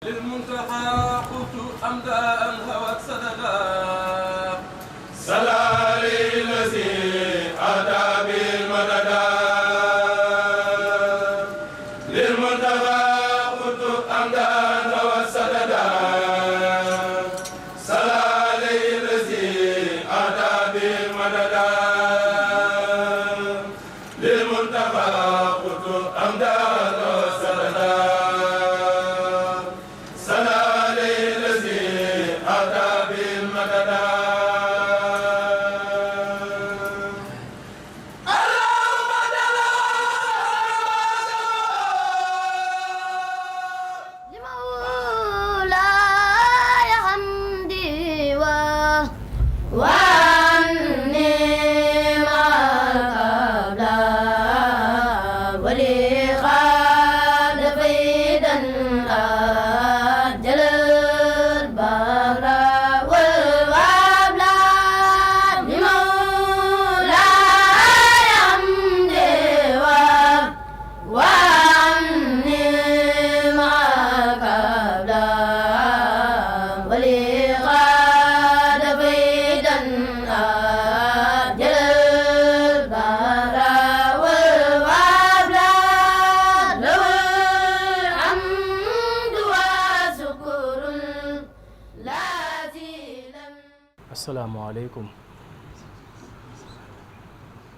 للمنتهى قلت أمداء هوت سددا صلى عليه الذي أتى بالمددا للمنتهى قلت أمداء هوت سددا صلى عليه الذي أتى بالمددا للمنتهى قلت أمداء هوت سددا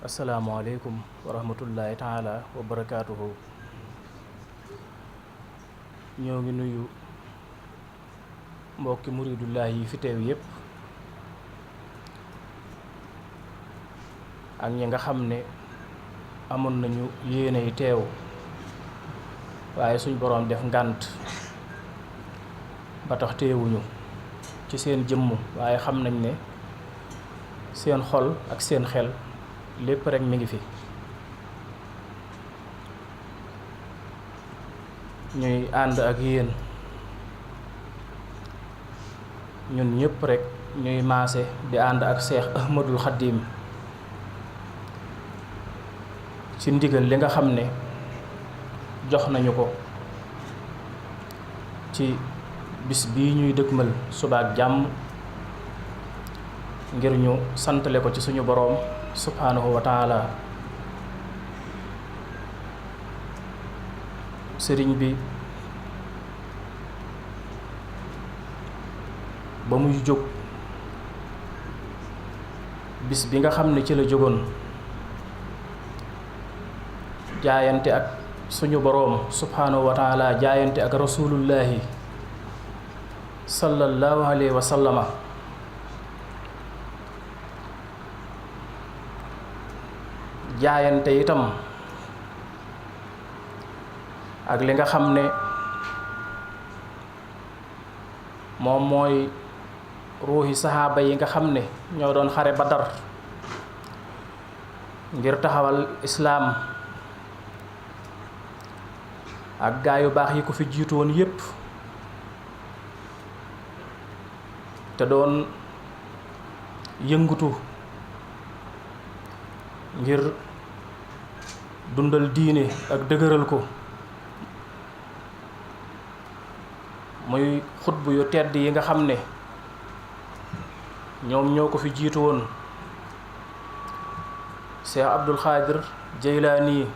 asalaamaaleykum wa rahmatullahi taala wa barakaatuhu. ñoo ngi nuyu mbokki muridullahi yi fi teew yépp ak ñi nga xam ne amoon nañu yéene yi teew waaye suñ boroom def ngànt ba tax teewuñu ci seen jëmm waaye xam nañ ne seen xol ak seen xel lépp rek mi ngi fi. ñuy ànd ak yéen ñun ñëpp rek ñuy maase di ànd ak Seex Ahmadul Xaddiim ci ndigal li nga xam ne jox nañu ko ci bis bii ñuy dëkkmal suba ak jàmm ngir ñu santale ko ci suñu boroom subhaanahu wa taala. sëriñ bi ba muy jóg bis bi nga xam ne ci la jógoon jaayante ak suñu boroom subhaanahu wa taala jaayante ak rasulullahi sallallahu alayhi wa sallama jaayante itam ak li nga xam ne moom mooy ruuxi saxaaba yi nga xam ne ñoo doon xare Badar ngir taxawal islaam ak gaa yu baax yi ko fi jiitu woon yépp te doon yëngutu ngir dundal diine ak dëgëral ko. muy xutbu yu tedd yi nga xam ne ñoom ñoo ko fi jiitu woon Cheikh Abdul Xaadir Jeylaani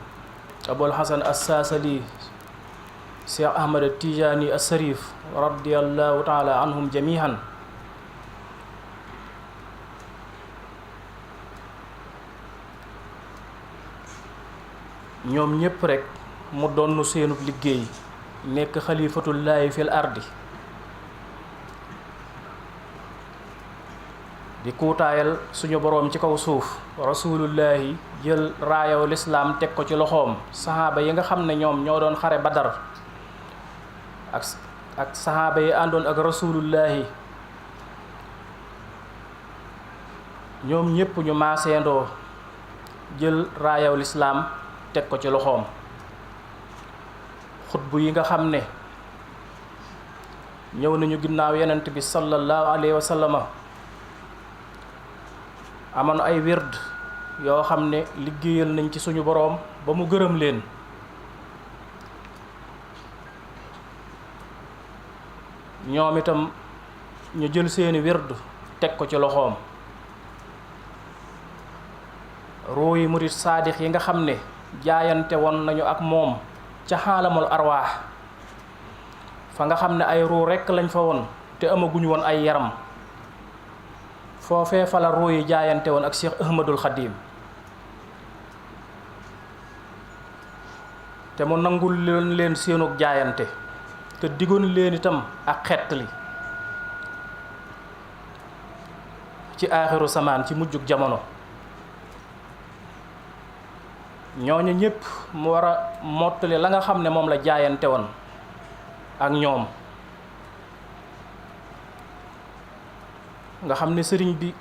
Abul Hasan As-Saasali Cheikh Ahmad Tijaani As-Sarif radiyallahu taala anhum jamihan. ñoom ñépp rek mu donnu seenub liggéey nekk xalifatullaahi fil ardi di kuutaayal suñu boroom ci kaw suuf. rasulullahi jël raayaw lislaam teg ko ci loxoom. saxaaba yi nga xam ne ñoom ñoo doon xare Badar ak saxaaba yi àndoon ak rasulullahi ñoom ñépp ñu maaseendoo jël raayaw lislaam teg ko ci loxoom. xutbu yi nga xam ne ñëw nañu ginnaaw yonent bi sallallahu alayhi wa sallama amoon ay wird yoo xam ne liggéeyal nañ ci suñu boroom ba mu gërëm leen ñoom itam ñu jël seeni wird teg ko ci loxoom. ruu yi murit saadix yi nga xam ne jaayante woon nañu ak moom ca xaalamul arwaax fa nga xam ne ay ruu rekk lañ fa woon te amaguñu woon ay yaram, foofee fa la ruu yi jaayante woon ak Cheikh Ahmadul Xadim te mu nangul leen seenug jaayante te digoon leen itam ak xettali ci aaxiru samaan, ci mujjug jamono. ñooñu ñépp mu war a mottali la nga xam ne moom la jaayante woon ak ñoom, nga xam ne sëriñ bi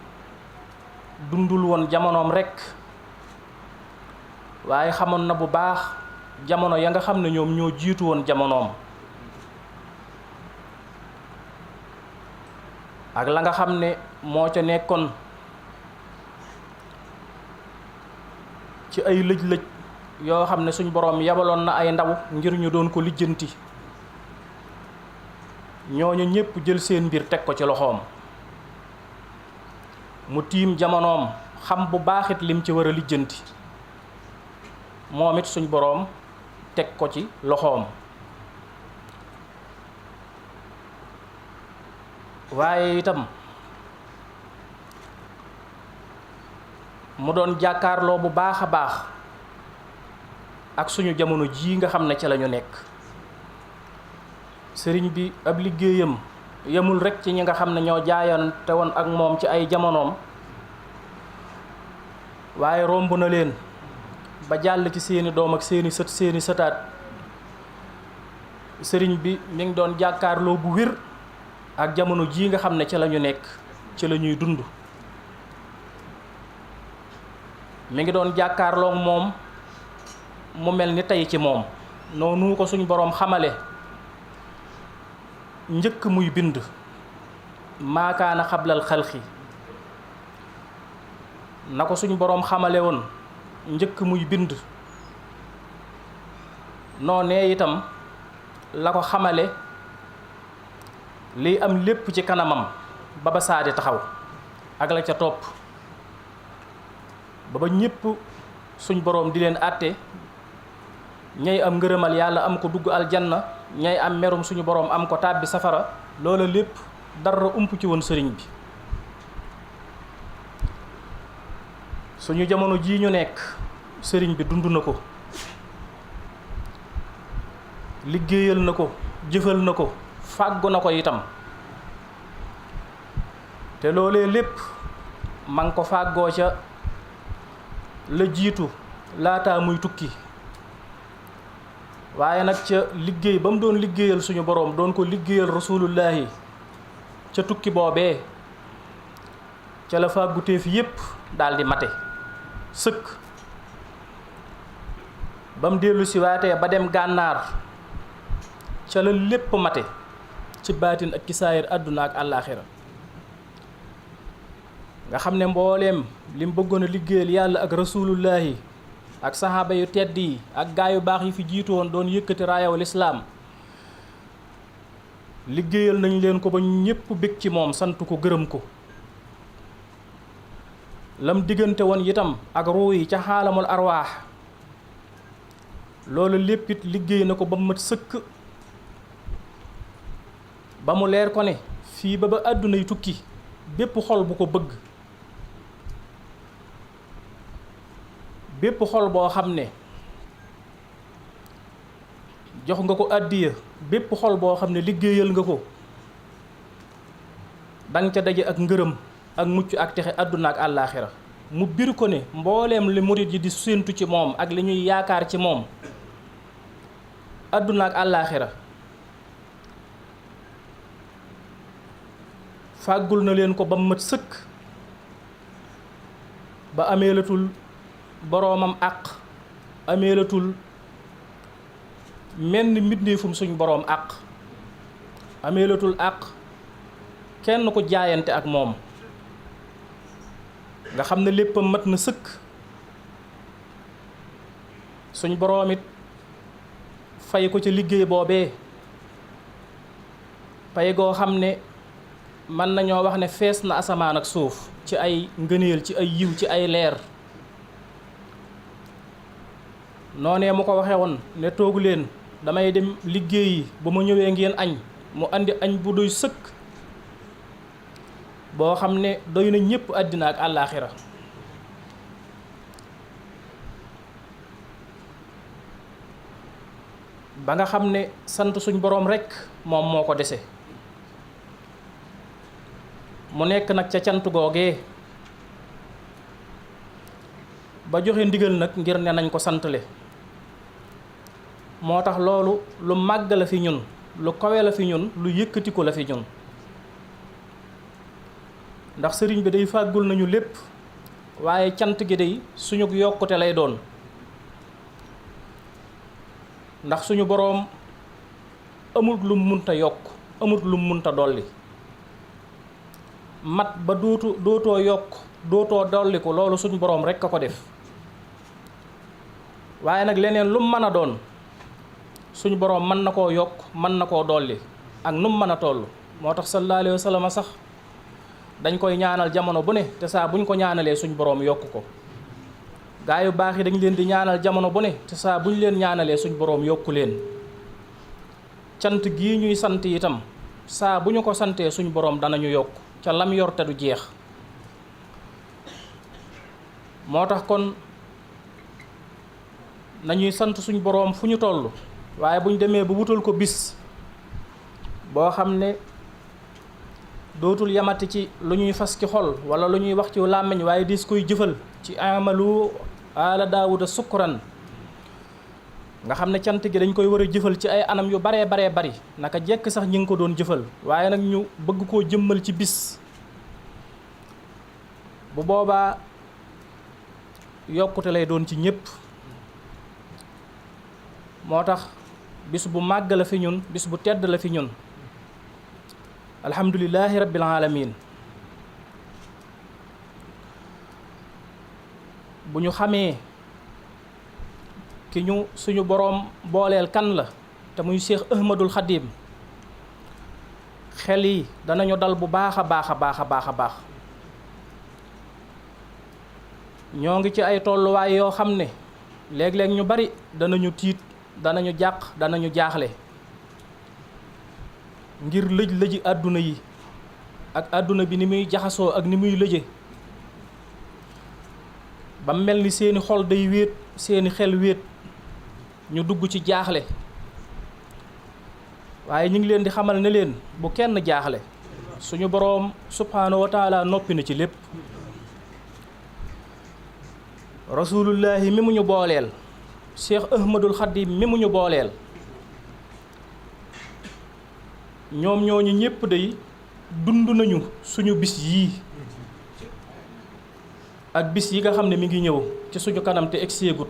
dundul woon jamonoom rekk, waaye xamoon na bu baax jamono ya nga xam ne ñoom ñoo jiitu woon jamonoom ak la nga xam ne moo ca nekkoon ci ay lëj-lëj yoo xam ne suñ boroom yabaloon na ay ndaw ngir ñu doon ko lijjanti. ñooñu ñépp jël seen mbir teg ko ci loxoom, mu tiim jamonoom xam bu baaxit lim ci war a lijjanti, moom it suñ boroom teg ko ci loxoom. waaye itam mu doon jàkkaarloo bu baax a baax ak suñu jamono jii nga xam ne ci lañu nekk. sëriñ bi ab liggéeyam yemul rekk ci ñi nga xam ne ñoo jaayante woon ak moom ci ay jamonoom, waaye romb na leen ba jàll ci seeni doom ak seeni sët, seeni sëtaat. sëriñ bi mi ngi doon jàkkaarloo bu wér ak jamono jii nga xam ne ci lañu nekk, ci la ñuy dund. mi ngi doon jàkkaarloo moom mu mel ni tey ci moom, noonu ko suñ boroom xamale njëkk muy bind, maakaana xablal xalqi, na ko suñ boroom xamale woon njëkk muy bind, noonee itam la ko xamale liy am lépp ci kanamam ba ba saa di taxaw ak la ca topp, ba ba ñépp suñ boroom di leen àtte, ñay am ngërëmal yàlla am ko dugg aljanna, ñay am merum suñu boroom am ko tàbbi safara. loola lépp dara ump ci woon sëriñ bi. suñu jamono jii ñu nekk sëriñ bi dund na ko, liggéeyal na ko, jëfal na ko, fàggu na ko itam, te loolee lépp ma ngi ko fàggoo ca la jiitu laataa muy tukki. waaye nag ca liggéey ba mu doon liggéeyal suñu boroom, doon ko liggéeyal rasulullahi ca tukki boobee, ca la fàgguteef yépp daldi mate sëkk. ba mu dellu si waatee ba dem gànnaar, ca la lépp mate ci baatin ak ci saayir, àdduna ak àllaaxira. nga xam ne mbooleem li mu bëggoon a liggéeyal yàlla ak rasulullahi ak saxaaba yu tedd yi ak gaa yu baax yi fi jiitu woon doon yëkkati raayaw lislaam, liggéeyal nañ leen ko ba ñépp bég ci moom, sant ko, gërëm ko. lam diggante woon itam ak ruu yi ca xaalamul arwaax, loolu léppit liggéey na ko ba mat sëkk, ba mu leer ko ne fii ba àddunay tukki bépp xol bu ko bëgg, bépp xol boo xam ne jox nga ko àddiya, bépp xol boo xam ne liggéeyal nga ko, danga ca daje ak ngërëm ak mucc ak texe àdduna ak àllaaxira. mu bir ko ne mbooleem li murit yi di séentu ci moom ak li ñuy yaakaar ci moom àdduna ak àllaaxira fàggul na leen ko ba mat sëkk, ba ameelatul boroomam àq, ameelatul menn mbindeefum suñ boroom àq, ameelatul àq kenn ko jaayante ak moom, nga xam ne léppam mat na sëkk. suñ boroom it fay ko ca liggéey boobee pay goo xam ne mën nañoo wax ne fees na asamaan ak suuf ci ay ngëneel ci ay yiw ci ay leer. noonee mu ko waxee woon ne toogu leen damay dem liggéeyi bu ma ñëwee ngeen añ mu andi añ bu doy sëkk boo xam ne doy na ñépp àddina ak àllaaxira. ba nga xam ne sant suñ boroom rekk moom moo ko dese mu nekk nag ca cant googee ba joxe ndigal nag ngir ne nañ ko santale. moo tax loolu lu màgg la fi ñun lu kawe la fi ñun lu yëkkatiku la fi ñun ndax sëriñ bi day fàggul nañu lépp waaye cant gi day suñu yokkute lay doon ndax suñu boroom amul lum munta yokk amul lum munta dolli mat ba dootoo yokk dootoo dolliku loolu suñu boroom rekk a ko def waaye nag leneen lum mën a doon suñu boroom mën na koo yokk mën na koo dolli ak num mën a toll. moo tax sallallahu alayhi wa sallam sax dañ koy ñaanal jamono bu ne te saa buñ ko ñaanalee suñu boroom yokk ko. gaa yu baax yi dañ leen di ñaanal jamono bu ne te saa buñ leen ñaanalee suñu boroom yokku leen. cant gii ñuy sant itam saa bu ñu ko santee suñu boroom danañu yokk ca lam yor te du jeex. moo tax kon nañuy sant suñu boroom fu ñu toll waaye bu ñu demee ba wutal ko bis boo xam ne dootul yamati ci lu ñuy fas ci xol wala lu ñuy wax ci làmmiñ waaye dis koy jëfal ci amalu ala daawuda sukkuran nga xam ne cant gi dañ koy war a jëfal ci ay anam yu baree bari naka jekk sax ñi ngi ko doon jëfal waaye nag ñu bëgg koo jëmmal ci bis bu boobaa yokkute lay doon ci ñépp. moo tax bis bu màgg la fi ñun bis bu tedd la fi ñun alhamdulillahi rabbil alamin. bu ñu xamee ki ñu suñu boroom booleel kan la te muy Cheikh Ahmadul Xadim xel yi danañu dal bu baax a baax. ñoo ngi ci ay tolluwaay yoo xam ne léeg-léeg ñu bari danañu tiit danañu jàq danañu jaaxle ngir lëji àdduna yi ak àdduna bi ni muy jaxasoo ak ni muy lëje ba mel ni seeni xol day wéet seeni xel wéet ñu dugg ci jaaxle waaye ñu ngi leen di xamal ne leen bu kenn jaaxle suñu boroom subhaanahu wa taala noppi na ci lépp. rasulullahi mi mu ñu booleel Cheikh Ahmadul Xadim mi mu ñu booleel ñoom ñooñu ñépp day dund nañu suñu bis yii ak bis yi nga xam ne mi ngi ñëw ci suñu kanam te egseegut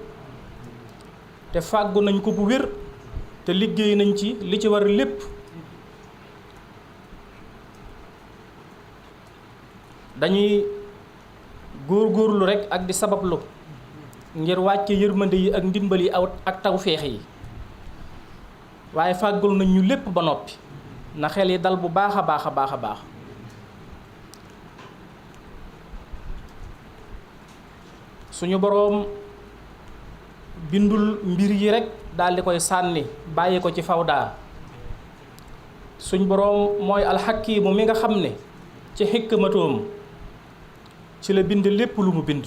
te fàggu nañ ko bu wér te liggéey nañ ci li ci war lépp. dañuy góorgóorlu rekk ak di sabablu ngir wàcce yërmande yi ak ndimbal yi ak tawféex yi waaye fàggul nañ ñu lépp ba noppi na xel yi dal bu baax a baax. suñu boroom bindul mbir yi rekk daldi koy sànni bàyyi ko ci fawdaa suñu boroom mooy alxakiimu mi nga xam ne ci xikmatoom ci la bind lépp lu mu bind.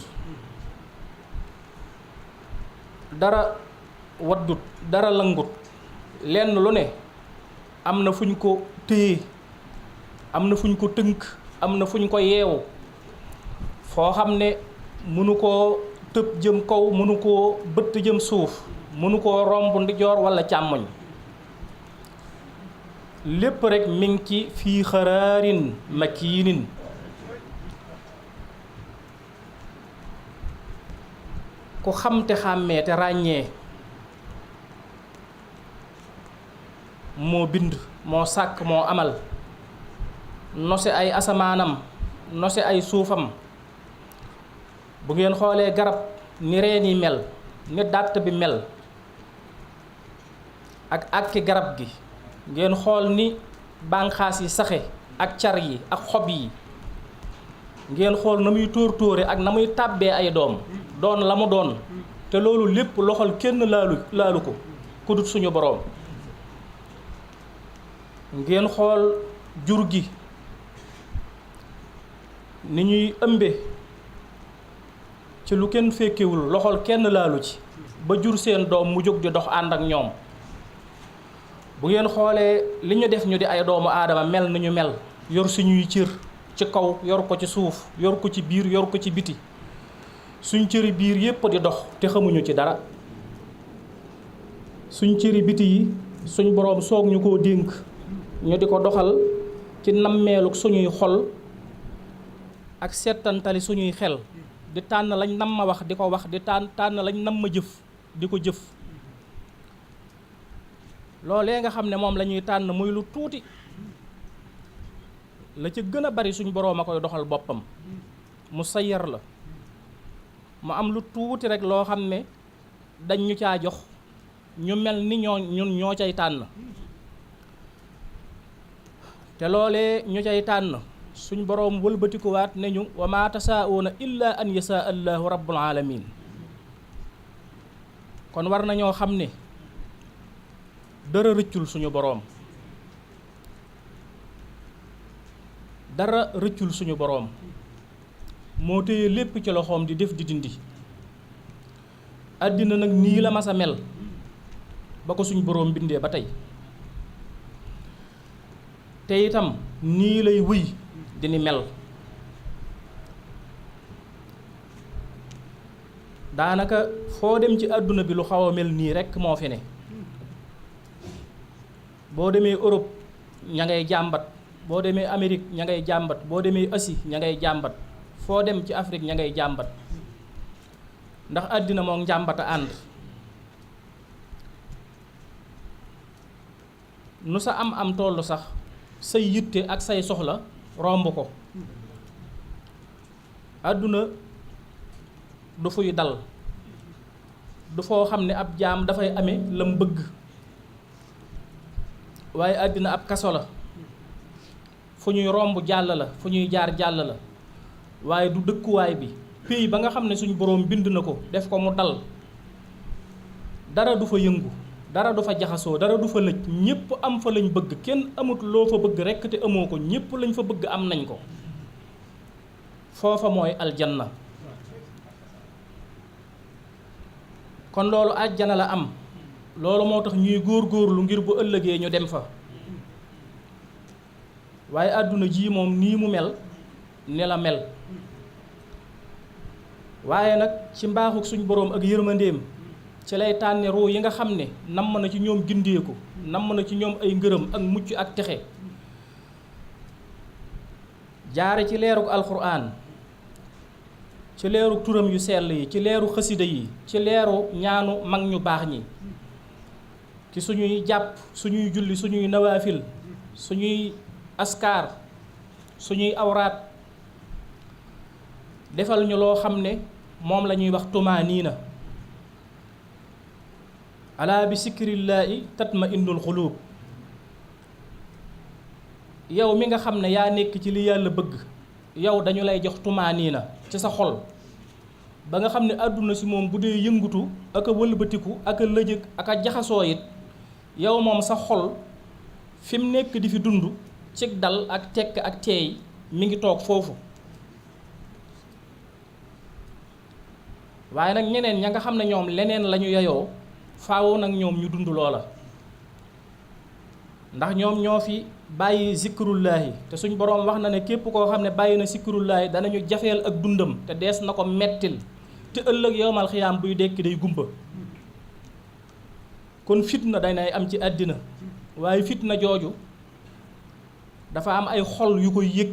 dara waddut dara langut lenn lu ne am na fuñ ko téye am na fuñ ko tënk am na fuñ ko yeewu foo xam ne mënu koo tëb jëm kaw mënu koo bëtt jëm suuf mënu koo romb ndijoor walla càmmoñ lépp rekk mi ngi ci fii xaraarin makiinin. ku xam te xàmmee te ràññee moo bind moo sàkk moo amal nose ay asamaanam nose ay suufam. bu ngeen xoolee garab ni reen yi mel ni dàtt bi mel ak àkki garab gi ngeen xool ni bànqaas yi saxe ak car yi ak xob yi ngeen xool na muy tóore ak na muy tàbbee ay doom doon la mu doon te loolu lépp loxol kenn laalu ko ku dut suñu boroom. ngeen xool jur gi ni ñuy ëmbe ci lu kenn fekkewul loxol kenn laalu ci ba jur seen doom mu jóg di dox ànd ak ñoom. bu ngeen xoolee li ñu def ñu di ay doomu aadama mel ni ñu mel yor suñuy cër ci kaw yor ko ci suuf yor ko ci biir yor ko ci biti suñ cëri biir yépp di dox te xamuñu ci dara. suñ cëri biti yi suñ boroom soog ñu koo dénk ñu di ko doxal ci nammeeluk suñuy xol ak settantali suñuy xel di tànn lañ nam ma wax di ko wax di tànn lañ nam ma jëf di ko jëf. loolee nga xam ne moom la ñuy tànn muy lu tuuti la ca gën a bari suñ boroom a koy doxal boppam mu sayyar la mu am lu tuuti rek loo xam ne dañ ñu caa jox ñu mel ni ñun ñoo cay tànn te loolee ñu cay tànn suñ boroom wëlbatikuwaat ne ñu wa maa tasaa'uuna illaa an yasaa allahu rabbul alamin. kon war nañoo xam ne dara rëccul suñu boroom dara rëccul suñu boroom moo téye lépp ci loxoom di def di dindi. àddina nag nii la mas a mel ba ko suñu boroom bindee ba tey te itam nii lay wëy di ni mel. daanaka foo dem ci àdduna bi lu xaw a mel nii rekk moo fi ne. boo demee Europe ña ngay jàmbat boo demee Amérique ña ngay jàmbat boo demee Asie ña ngay jàmbat foo dem ci Afrique ña ngay jàmbat ndax àddina moom njàmbat a ànd. nu sa am tollu sax say yitte ak say soxla romb ko. àdduna du fuy dal du foo xam ne ab jaam dafay amee lam bëgg waaye àddina ab kaso la fu ñuy romb jàll la fu ñuy jaar jàll la waaye du dëkkuwaay bi pays ba nga xam ne suñu boroom bind na ko def ko mu dal dara du fa yëngu dara du fa jaxasoo dara du fa lëj ñépp am fa lañ bëgg kenn amut loo fa bëgg rekk te amoo ko ñépp lañ fa bëgg am nañ ko foofa mooy aljanna. kon loolu àjjana la am loolu moo tax ñuy góorgóorlu ngir bu ëllëgee ñu dem fa waaye àdduna ji moom nii mu mel ne la mel. waaye nag ci mbaaxuk suñ boroom ak yërmandeem ci lay tànne ruu yi nga xam ne namm na ci ñoom gindeeku namm na ci ñoom ay ngërëm ak mucc ak texe jaare ci leeruk alxuraan ci leeru turam yu sell yi ci leeru xasida yi ci leeru ñaanu mag ñu baax ñi ci suñuy jàpp suñuy julli suñuy nawaafil suñuy askaar suñuy awraat defal ñu loo xam ne moom la ñuy wax tumaaniina alaa bi sikrillaahi tatma innul xuluub. yow mi nga xam ne yaa nekk ci li yàlla bëgg yow dañu lay jox tumaaniina ci sa xol ba nga xam ne àdduna si moom bu dee yëngutu ak a wëlbatiku ak a lëjëg ak a jaxasoo it yow moom sa xol fi mu nekk di fi dund ci dal ak tekk ak teey mi ngi toog foofu. waaye nag ñeneen ña nga xam ne ñoom leneen lañu yeyoo faaw nag ñoom ñu dund loola ndax ñoom ñoo fi bàyyi zikrullaahi te suñ boroom wax na ne képp koo xam ne bàyyi na zikrullaahi danañu jafeel ak dundam te dees na ko mettil te ëllëg yowmal xiyaam buy dekki day gumba. kon fitna danay am ci àddina waaye fitna jooju dafa am ay xol yu koy yëg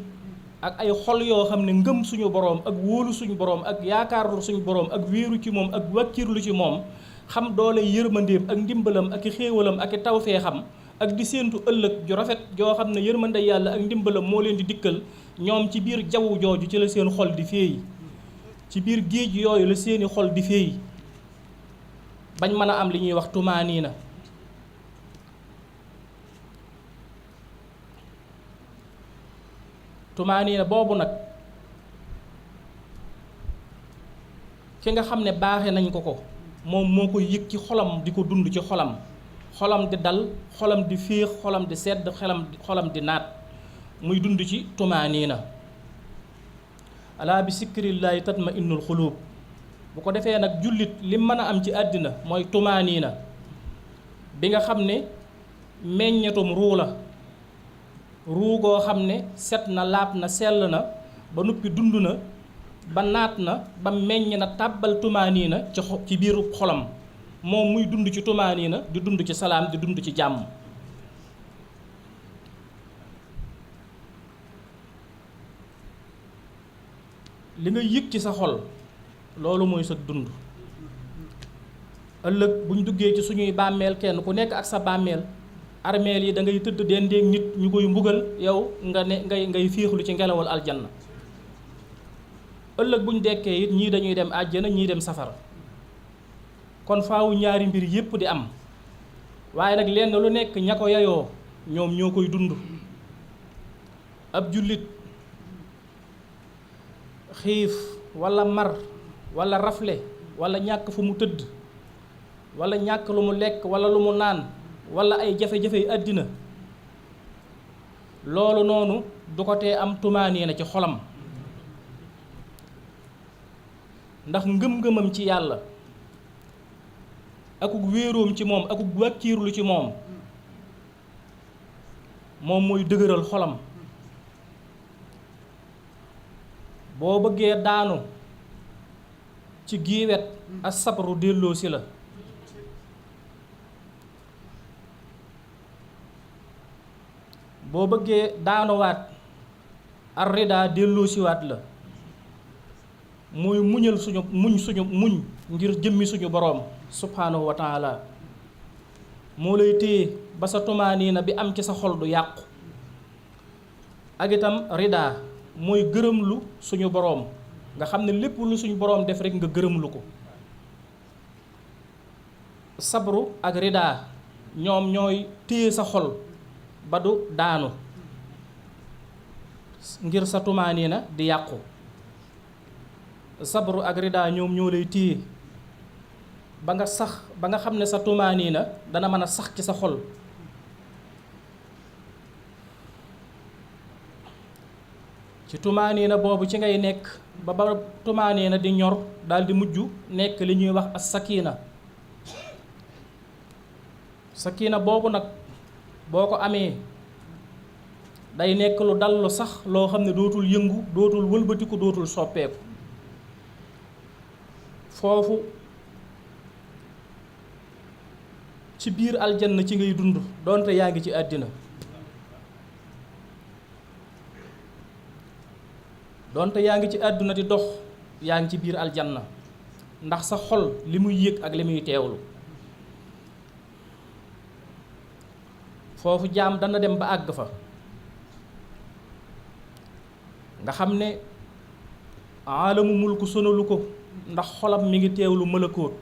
ak ay xol yoo xam ne ngëm suñu boroom ak wóolu suñu boroom ak yaakaar suñu boroom ak wéeru ci moom ak wàkkirlu ci moom xam doole yërmandeem ak ndimbalam ak i xéewalam ak i tawfeexam ak di séentu ëllëg ju rafet joo xam ne yërmande yàlla ak ndimbalam moo leen di dikkal ñoom ci biir jaww jooju ci la seen xol di féey ci biir géej yooyu la seeni xol di féey bañ mën a am li ñuy wax tumaaniina tumaaniina boobu nag ki nga xam ne baaxe nañ ko moom moo koy yëg ci xolam di ko dund ci xolam di dal xolam di féex xolam di sedd xolam di naat muy dund ci tumaaniina alaa bi sikrillaahi tatma innul xuluub bu ko defee nag jullit li mën a am ci àddina mooy tumaaniina bi nga xam ne meññetum ruu la ruu goo xam ne set na laab na sell na ba noppi dund na ba naat na ba meññ na tàbbal tumaaniina ci biiru xolam moom muy dund ci tumaaniina di dund ci salaam di dund ci jàmm. li nga yëg ci sa xol loolu mooy sa dund ëllëg buñ duggee ci suñuy bàmmeel kenn ku nekk ak sa bàmmeel armeel yi da ngay tëdd dendeeg nit ñu koy mbugal yow nga ne ngay féexlu ci ngelawal aljanna ëllëg buñ dekkee it ñii dañuy dem àjjana ñii dem safara kon faawu ñaari mbir yépp di am waaye nag lenn lu nekk ña ko yayoo ñoom ñoo koy dund ab jullit xiif walla mar walla rafle walla ñàkk fu mu tëdd walla ñàkk lu mu lekk walla lu mu naan walla ay jafe-jafe yu àddina loolu noonu du ko tee am tumaaniina ci xolam ndax ngëm-ngëmam ci yàlla akuk wéeroom ci moom akuk wàkkiirlu ci moom mooy dëgëral xolam boo bëggee daanu ci giiwet as sabru delloo si la boo bëggee daanuwaat ar rida delloo siwaat la mooy muñal suñu muñ ngir jëmmi suñu boroom subhaanahu wa taala moo lay téye ba sa tumaaniina bi am ci sa xol du yàqu ak itam rida mooy gërëmlu suñu boroom nga xam ne lépp lu suñu boroom def rekk nga gërëmlu ko sabru ak rida ñoom ñooy téye sa xol ba du daanu ngir sa tumaaniina di yàqu sabru ak rida ñoom ñoo lay téye ba nga xam ne sa tumaaniina dana mën a sax ci sa xol ci tumaaniina boobu ci ngay nekk ba tumaaniina di ñor daldi mujj nekk li ñuy wax as sakina boobu nag boo ko amee day nekk lu dal lu sax loo xam ne dootul yëngu dootul wëlbatiku dootul soppeeku foofu ci biir aljanna ci ngay dund doonte yaa ngi ci àddina doonte yaa ngi ci àdduna di dox yaa ngi ci biir aljanna ndax sa xol li muy yëg ak li muy teewlu foofu jaam dana dem ba àgg fa nga xam ne aalamu mulku sonalu ko ndax xolam mi ngi teewlu malakoot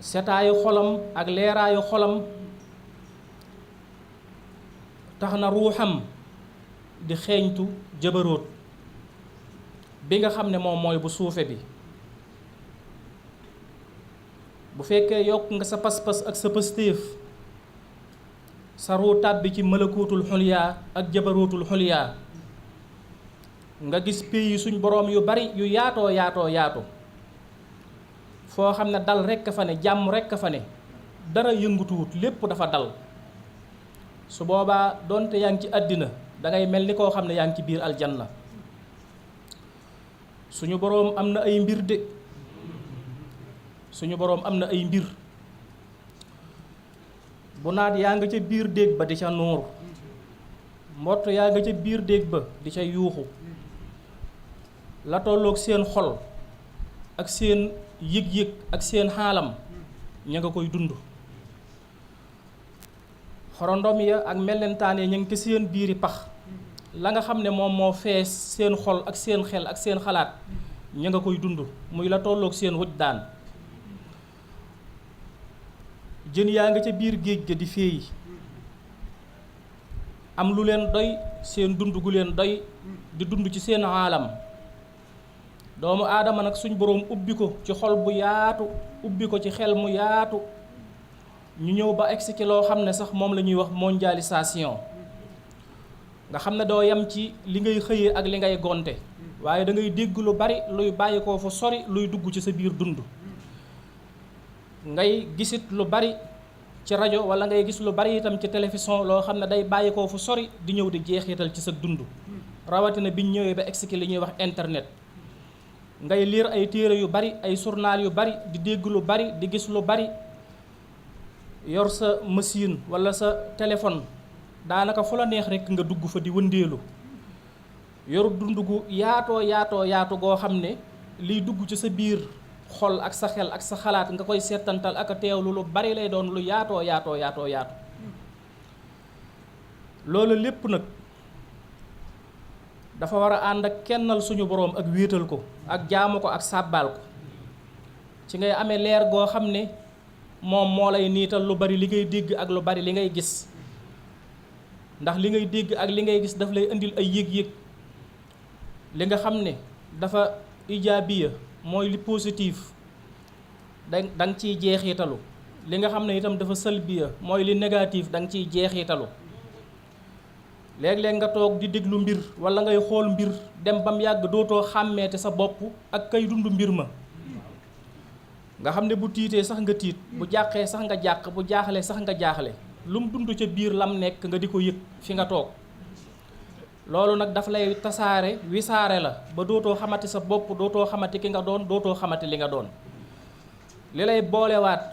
setaayu xolam ak leeraayu xolam tax na ruuxam di xeeñtu jabaroot bi nga xam ne moom mooy bu suufe bi bu fekkee yokk nga sa pas-pas ak sa pëstéef sa ruu tàbbi ci malakootul xulyaa ak jabarootul xulyaa nga gis pays suñ boroom yu bari yu yaatoo foo xam ne dal rekk fa ne jàmm rekk fa ne dara yëngutuwut lépp dafa dal su boobaa doonte yaa ngi ci àddina dangay mel ni koo xam ne yaa ngi ci biir aljanna suñu boroom am na ay mbir de suñu boroom am na ay mbir bu naat yaa nga ca biir déeg ba di ca nuur mbott yaa nga ca biir déeg ba di ca yuuxu la tolloog seen xol ak seen yëg-yëg ak seen xaalam ña nga koy dund xorondom ya ak mellentaan ya ña ngi ci seen biiri pax la nga xam ne moom moo fees seen xol ak seen xel ak seen xalaat ña nga koy dund muy la tolloog seen wuj daan jën yaa nga ca biir géej ga di féey am lu leen doy seen dund gu leen doy di dund ci seen aalam. doomu aadama nag suñ boroom ubbi ko ci xol bu yaatu ubbi ko ci xel mu yaatu ñu ñëw ba egsi ci loo xam ne sax moom la ñuy wax mondialisation nga xam ne doo yem ci li ngay xëyee ak li ngay gonte waaye da ngay dégg lu bari luy bàyyi koo fa sori luy dugg ci sa biir dund ngay gisit lu bari ci rajo wala ngay gis lu bari itam ci télévision loo xam ne day bàyyi koo fa sori di ñëw di jeexital ci sa dund rawatina biñ ñëwee ba egsi ci li ñuy wax internet ngay lire ay téere yu bari ay journal yu bari di dégg lu bari di gis lu bari yor sa machine wala sa téléphone daanaka fu la neex rekk nga dugg fa di wëndeelu yor dund gu yaatu goo xam ne liy dugg ci sa biir xol ak sa xel ak sa xalaat nga koy seetantal ak a teewlu lu bari lay doon lu yaatu loolu lépp nag dafa war a ànd ak kennal suñu boroom ak wéetal ko ak jaamu ko ak sàbbaal ko ci ngay amee leer goo xam ne moom moo lay niital lu bari li ngay dégg ak lu bari li ngay gis ndax li ngay dégg ak li ngay gis daf lay indil ay yëg-yëg li nga xam ne dafa ijaabiya mooy li positif danga ciy jeexitalu li nga xam ne itam dafa salbiya mooy li négatif danga ciy jeexitalu léeg-léeg nga toog di déglu mbir wala ngay xool mbir dem ba mu yàgg dootoo xàmmeete sa bopp ak kay dund mbir ma nga xam ne bu tiitee sax nga tiit bu jàqee sax nga jàq bu jaaxlee sax nga jaaxle lu mu dund ca biir lam nekk nga di ko yëg fi nga toog loolu nag daf lay tasaare wisaare la ba dootoo xamati sa bopp dootoo xamati ki nga doon dootoo xamati li nga doon li lay boolewaat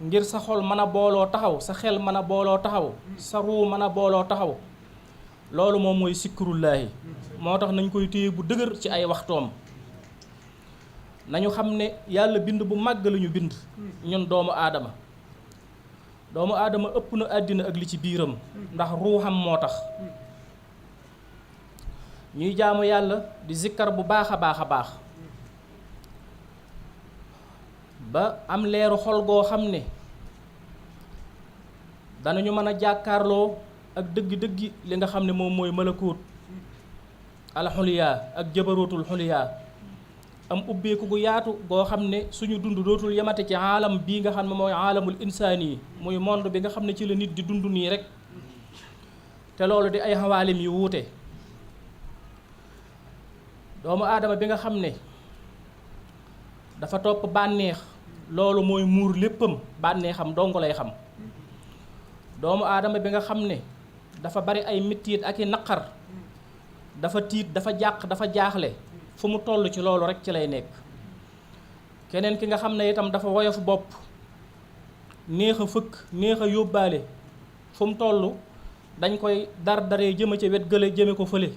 ngir sa xol mën a booloo taxaw sa xel mën a booloo taxaw sa ruu mën a booloo taxaw loolu moom mooy sikrullaahi moo tax nañ koy téye bu dëgër ci ay waxtoom nañu xam ne yàlla bind bu màgg lañu bind ñun doomu aadama ëpp na àddina ak li ci biiram ndax ruuxam moo tax ñuy jaamu yàlla di zikkar bu baax a baax ba am leeru xol goo xam ne danañu mën a jàkkaarloo ak dëgg-dëggi li nga xam ne moom mooy malakoot alxuliyaa ak jabarootul xuliyaa am ubbeeku gu yaatu goo xam ne suñu dund dootul yemate ci aalam bii nga xam ne mooy aalamul insaani yi muy monde bi nga xam ne ci la nit di dund nii rek te loolu di ay xawaalim yu wuute doomu aadama bi nga xam ne dafa topp bànneex loolu mooy muur léppam bànneexam dong lay xam doomu aadama bi nga xam ne dafa bari ay mettit ak i naqar dafa tiit dafa jàq dafa jaaxle fu mu toll ci loolu rek ci lay nekk keneen ki nga xam ne itam dafa woyof bopp neex a fëkk neex a yóbbaale fu mu toll dañ koy daree jëme ca wet gële jëme ko fële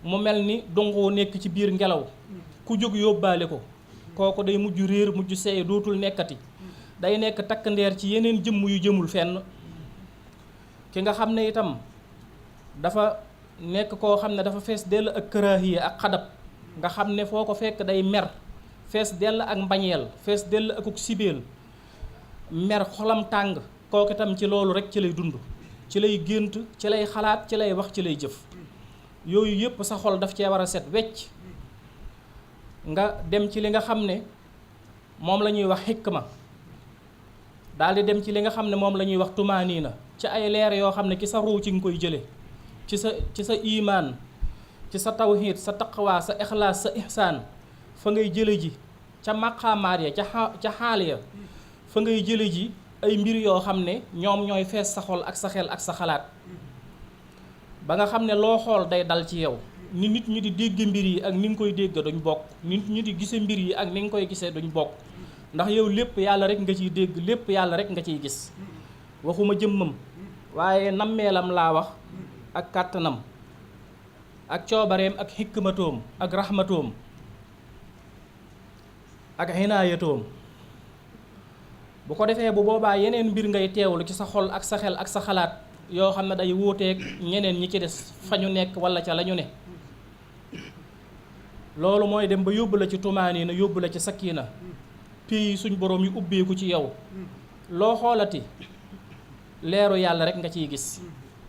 mu mel ni dongo nekk ci biir ngelaw ku jóg yóbbaale ko kooku day mujj réer mujj seey dootul nekkati day nekk takk ndeer ci yeneen jëmm yu jëmul fenn ki nga xam ne itam dafa nekk koo xam ne dafa fees dell ak karaahiya ak xadab nga xam ne foo ko fekk day mer fees dell ak mbañeel fees dell ak sibeel mer xolam tàng kooku itam ci loolu rek ci lay dund ci lay gént ci lay xalaat ci lay wax ci lay jëf yooyu yëpp sa xol daf cee war a set wecc nga dem ci li nga xam ne moom la ñuy wax xikma daal di dem ci li nga xam ne moom la ñuy wax tumaaniina ci ay leer yoo xam ne ci sa ruu ci nga koy jële ci sa imaan ci sa tawxiid sa taqwa sa ixlaas sa ihsaan fa ngay jële ji ca maqaamaat ya ca xaal ya fa ngay jële ji ay mbir yoo xam ne ñoom ñooy fees sa xol ak sa xel ak sa xalaat ba nga xam ne loo xool day dal ci yow ni nit ñi di dégg mbir yi ak ni nga koy dégg duñ bokk nit ñi di gise mbir yi ak ni nga koy gisee duñ bokk ndax yow lépp yàlla rek nga ciy dégg lépp yàlla rek nga ciy gis waxuma jëmmam waaye nammeelam laa wax ak kàttanam ak coobareem ak xikmatoom ak raxmatoom ak xinaayatoom bu ko defee bu boobaa yeneen mbir ngay teewlu ci sa xol ak sa xel ak sa xalaat yoo xam ne day wuuteeg ñeneen ñi ci des fa ñu nekk walla ca la ñu ne loolu mooy dem ba yóbbu la ci tumaaniina yóbbu la ci sakkiina pii suñ boroom yu ubbeeku ci yow loo xoolati leeru yàlla rek nga ciy gis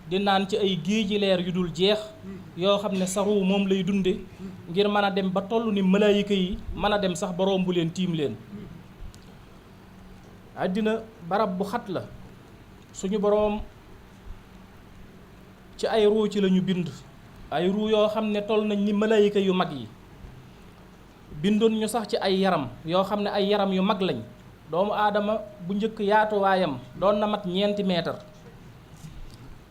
di naan ci ay géeji leer yu dul jeex yoo xam ne sa ruu moom lay dunde ngir mën a dem ba toll ni malaayika yi mën a dem sax ba romb leen tiim leen. àddina barab bu xat la, suñu boroom ci ay ruu ci lañu bind, ay ruu yoo xam ne toll nañ ni malaayika yu mag yi. bindoon ñu sax ci ay yaram yoo xam ne ay yaram yu mag lañ. doomu aadama bu njëkk yaatuwaayam doon na mat 4 meetar,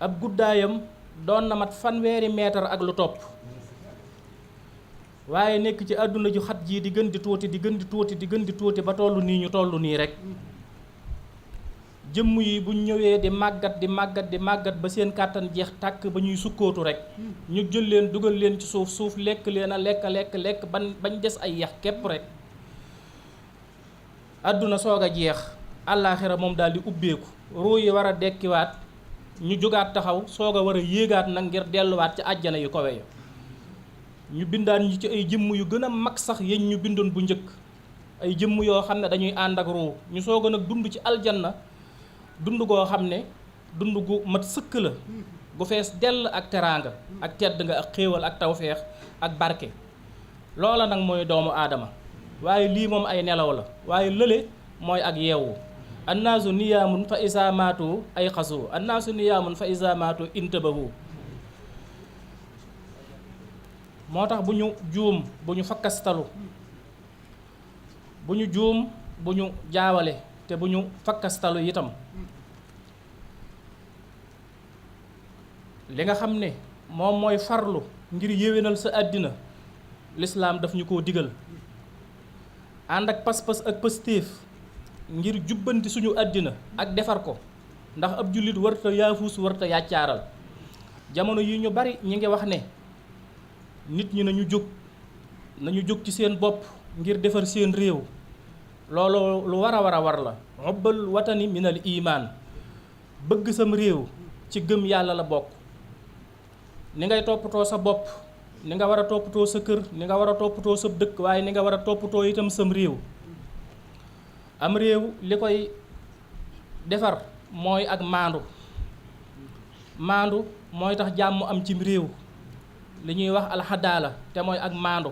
ab guddaayam doon na mat 1 meetar ak lu topp, waaye nekk ci àdduna ju xat jii di gën di tuuti di gën di tuuti di gën di tuuti ba toll nii ñu toll nii rek. jëmm yi buñ ñëwee di màggat ba seen kàttan jeex tàkk ba ñuy sukkootu rek ñu jël leen dugal leen ci suuf lekk leen a lekk bañ des ay yax képp rek. àdduna soog a jeex, àllaaxira moom daal di ubbeeku, ruu yi war a dekkiwaat, ñu jógaat taxaw soog a war a yéegaat nag ngir delluwaat ci àjjana yu kawe ya. ñu bindaan ñu ci ay jëmm yu gën a mag sax yéen ñu bindoon bu njëkk, ay jëmm yoo xam ne dañuy ànd ak ruu, ñu soog a nag dund ci aljanna, dund goo xam ne dund gu mat sëkk la, gu fees dell ak teraanga ak tedd nga ak xéewal ak tawfeex ak barke. loola nag mooy doomu aadama, waaye lii moom ay nelaw la, waaye lële mooy ak yeewu. annaasu niyaamun fa isa maatu ay xasu, annaasu niyaamun fa isa maatu intabahu. moo tax bu ñu juum, bu ñu fakkastalu, bu ñu juum, bu ñu jaawale, te bu ñu fakkastalu itam. li nga xam ne moom mooy farlu ngir yéwénal sa àddina, lislaam daf ñu koo digal. ànd ak pas-pas ak pëstéef ngir jubbanti suñu àddina ak defar ko, ndax ab jullit warta yaafuus warta yàccaaral. jamono yi ñu bari ñi ngi wax ne nit ñi nañu jóg ci seen bopp ngir defar seen réew. loolu lu war a war la. hubbul watani minal imaan, bëgg sam réew ci gëm yàlla la bokk. ni ngay toppatoo sa bopp, ni nga war a toppatoo sa kër, ni nga war a toppatoo sa dëkk, waaye ni nga war a toppatoo itam sam réew. am réew li koy defar mooy ak maandu mooy tax jàmm am cim réew, li ñuy wax alxadaala te mooy ak maandu.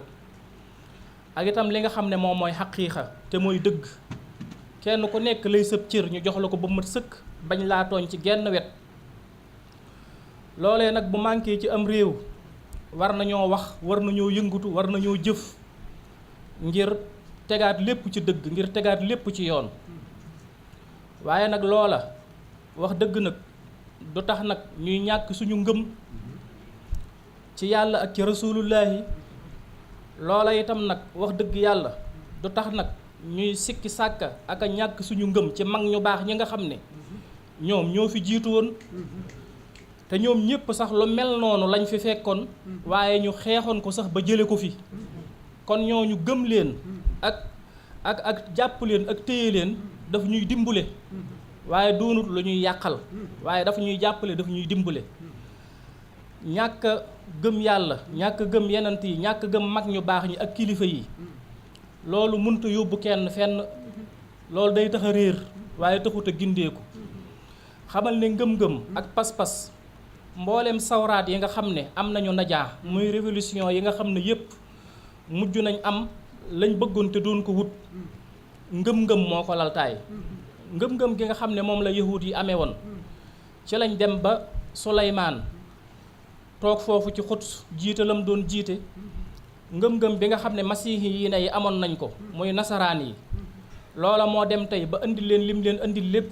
ak itam li nga xam ne moom mooy xaqiiqa te mooy dëgg. kenn ku nekk lay sëb cër ñu jox la ko ba mat sëkk, bañ laa tooñ ci genn wet. loolee nag bu manqué ci am réew, war nañoo wax, war nañoo yëngutu, war nañoo jëf ngir tegaat lépp ci dëgg, ngir tegaat lépp ci yoon. waaye nag loola wax dëgg nag du tax nag ñuy ñàkk suñu ngëm ci yàlla ak ci rasulullaahi. loola itam nag wax dëgg yàlla du tax nag ñuy sikki sàkka ak a ñàkk suñu ngëm ci mag ñu baax ñi nga xam ne ñoom ñoo fi jiitu woon, te ñoom ñépp sax lu mel noonu lañ fi fekkoon, waaye ñu xeexoon ko sax ba jële ko fi. kon ñooñu gëm leen ak jàpp leen ak téye leen daf ñuy dimbule, waaye doonut lu ñuy yàqal, waaye dafa ñuy jàppale, daf ñuy dimbule. ñàkk gëm yàlla, ñàkk gëm yenant yi, ñàkk gëm mag ñu baax ñi ak kilifa yi, loolu mënta yóbbu kenn fenn. loolu day tax a réer waaye taxut a gindeeku. xamal ne ngëm-ngëm ak pas-pas, mboolem sawraat yi nga xam ne am nañu najaa, muy révolution yi nga xam ne yépp mujj nañ am lañ bëggoon te doon ko wut, ngëm-ngëm moo ko laltaay. ngëm-ngëm gi nga xam ne moom la yahuud yi amee woon, ci lañ dem ba Suleymaan toog foofu ci Xuds jiite lam doon jiite. ngëm-ngëm bi nga xam ne masiihi yi ne yi amoon nañ ko, muy nasaraan yi, loola moo dem tey ba indi leen lim leen indi lépp,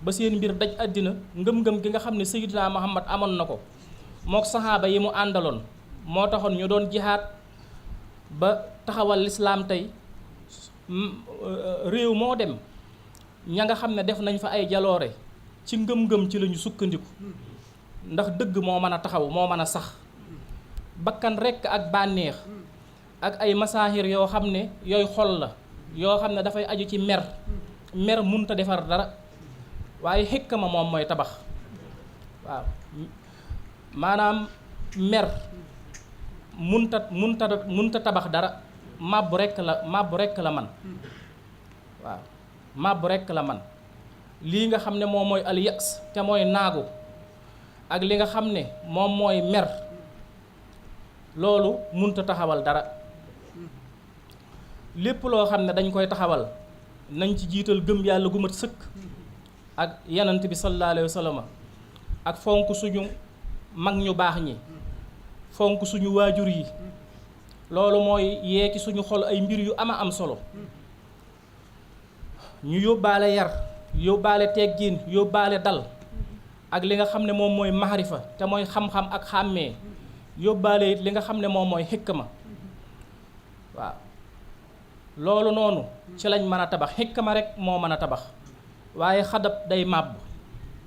ba seen mbir daj àddina. ngëm-ngëm gi nga xam ne Seydina Muhammad amoon na ko mook saxaaba yi mu àndaloon, moo taxoon ñu doon jihaad ba taxawal lislaam tey. réew moo dem ña nga xam ne def nañ fa ay jaloore ci ngëm-ngëm ci lañu sukkandiku, ndax dëgg moo mën a taxaw, moo mën a sax. bakkan rekk ak bànneex ak ay masaahir yoo xam ne yooy xol la, yoo xam ne dafay aju ci mer munta defar dara, waaye xikma moom mooy tabax. waaw maanaam mer munta tabax dara, màbbu rekk la man. waaw màbbu rekk la man. lii nga xam ne moom mooy al yaks te mooy naagu, ak li nga xam ne moom mooy mer loolu munta taxawal dara. lépp loo xam ne dañ koy taxawal nañ ci jiital gëm yàlla gu mat sëkk ak yanant bi sallallahu alayhi wa sallam ak fonk suñu mag ñu baax ñi, fonk suñu waajur yi. loolu mooy yeeki suñu xol ay mbir yu ama am solo. ñu yóbbaale yar, yóbbaale teggiin, yóbbaale dal ak li nga xam ne moom mooy maxarifa te mooy xam-xam ak xàmmee, yóbbaale it li nga xam ne moom mooy xikma. waaw loolu noonu ci lañ mën a tabax. xikma rek moo mën a tabax, waaye xadab day màbb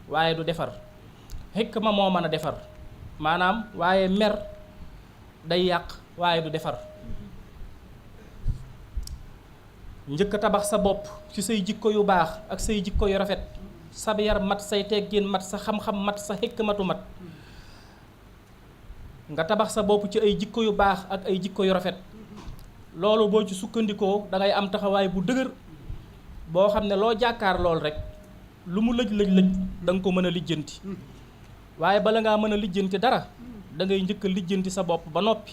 waaye du defar. xikma moo mën a defar maanaam, waaye mer day yàq waaye du defar. njëkk a tabax sa bopp ci say jikko yu baax ak say jikko yu rafet, sa yar mat, say teggin mat, sa xam-xam mat, sa xikmatu mat. nga tabax sa bopp ci ay jikko yu baax ak ay jikko yu rafet. loolu boo ci sukkandikoo da ngay am taxawaay bu dëgër boo xam ne loo jàkkaar lool rek lu mu lëj da nga ko mën a lijjanti. waaye bala ngaa mën a lijjanti dara da ngay njëkk a lijjanti sa bopp ba noppi.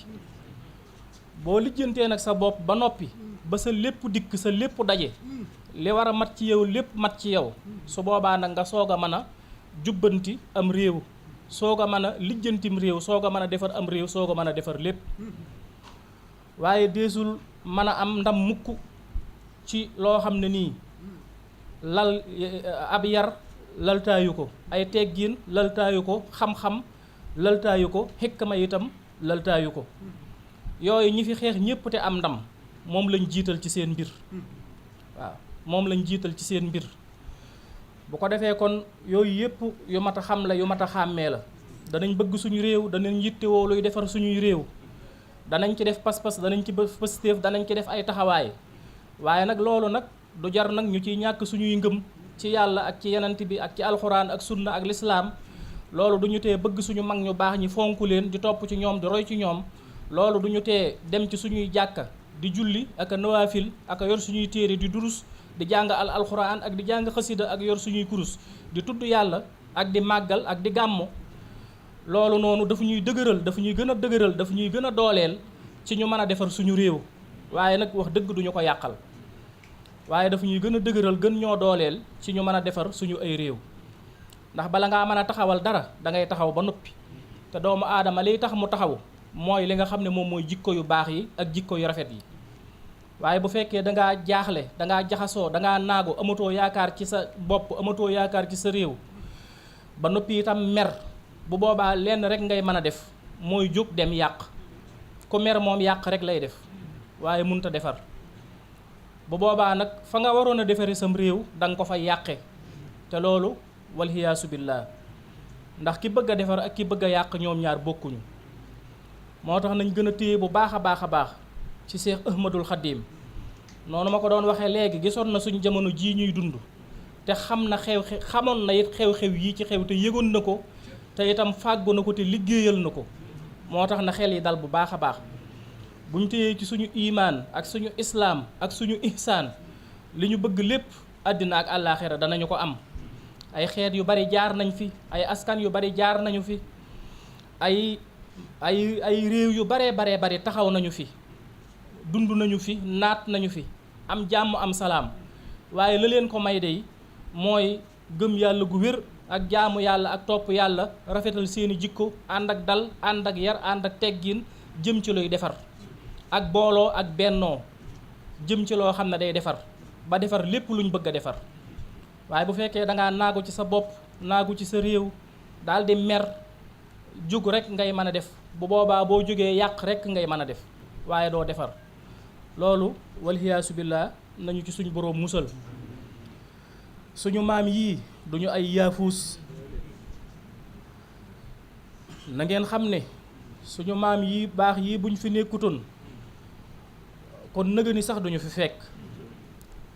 boo lijjantee nag sa bopp ba noppi ba sa lépp dikk, sa lépp daje, li war a mat ci yow lépp mat ci yow, su boobaa nag nga soog a mën a jubbanti am réew, soog a mën a lijjantim réew, soog a mën a defar am réew, soog a mën a defar lépp. waaye deesul mën a am ndam mukk ci loo xam ne nii lal ab yar laltaayu ko, ay teggiin laltaayu ko, xam-xam laltaayu ko, xikma itam laltaayu ko. yooyu ñi fi xeex ñépp te am ndam moom lañ jiital ci seen mbir. waaw moom lañ jiital ci seen mbir. bu ko defee kon yooyu yépp yu mat a xam la, yu mat a xàmmee la. danañ bëgg suñu réew, danañ yittewoo luy defar suñuy réew, danañ ci def pas-pas, danañ ci pëstéef, danañ ci def ay taxawaay. waaye nag loolu nag du jar nag ñu ciy ñàkk suñuy ngëm ci yàlla ak ci yenant bi ak ci alxuraan ak sunna ak lislaam. loolu du ñu tee bëgg suñu mag ñu baax ñi, fonku leen, di topp ci ñoom, di roy ci ñoom. loolu du ñu tee dem ci suñuy jàkka di julli ak a nawaafil ak a yor suñuy téere di durus, di jàng alxuraan ak di jàng xasida ak yor suñuy kurus, di tudd yàlla ak di màggal ak di gàmmu. loolu noonu dafa ñuy dëgëral, dafa ñuy gën a dëgëral, dafa ñuy gën a dooleel ci ñu mën a defar suñu réew. waaye nag wax dëgg duñu ko yàqal, waaye dafa ñuy gën a dëgëral, gën ñoo dooleel ci ñu mën a defar suñu ay réew. ndax bala ngaa mën a taxawal dara da ngay taxaw ba noppi. te doomu aadama liy tax mu taxaw mooy li nga xam ne moom mooy jikko yu baax yi ak jikko yu rafet yi. waaye bu fekkee da ngaa jaaxle, da ngaa jaxasoo, da ngaa naagu, amatoo yaakaar ci sa bopp, amatoo yaakaar ci sa réew, ba noppi itam mer, bu boobaa lenn rek ngay mën a def mooy jóg dem yàq. ku mer moom yàq rek lay def waaye mënut a defar. bu boobaa nag fa nga waroon a defari sam réew da nga ko fa yàqe. te loolu walhiyaasu billaah, ndax ki bëgg a defar ak ki bëgg a yàq ñoom ñaar bokkuñu. moo tax nañ gën a téye bu baax a baax ci Seex Ahmadul Xadim. noonu ma ko doon waxee léegi, gisoon na suñ jamono jii ñuy dund te xam na xamoon na it xew-xew yii ci xew te yëgoon na ko te itam fàggu na ko te liggéeyal na ko. moo tax na xel yi dal bu baax a baax. buñ téyee ci suñu imaan ak suñu islaam ak suñu ihsaan, li ñu bëgg lépp àddina ak àllaaxira danañu ko am. ay xeet yu bari jaar nañ fi, ay askan yu bari jaar nañu fi, ay réew yu bari taxaw nañu fi, dund nañu fi, naat nañu fi, am jàmm am salaam. waaye la leen ko may dey mooy gëm yàlla gu wér ak jaamu yàlla ak topp yàlla, rafetal seeni jikko, ànd ak dal, ànd ak yar, ànd ak teggin, jëm ci luy defar, ak booloo ak bennoo, jëm ci loo xam ne day defar ba defar lépp luñ bëgg a defar. waaye bu fekkee da ngaa naagu ci sa bopp, naagu ci sa réew, daal di mer, jóg rek ngay mën a def. bu boobaa boo jógee yàq rek ngay mën a def waaye doo defar. loolu walhiyaasu billaah nañu ci suñu boroom musal. suñu maam yii duñu ay yaafuus. na ngeen xam ne suñu maam yi baax yii buñ fi nekkutoon kon nëga ni sax duñu fi fekk.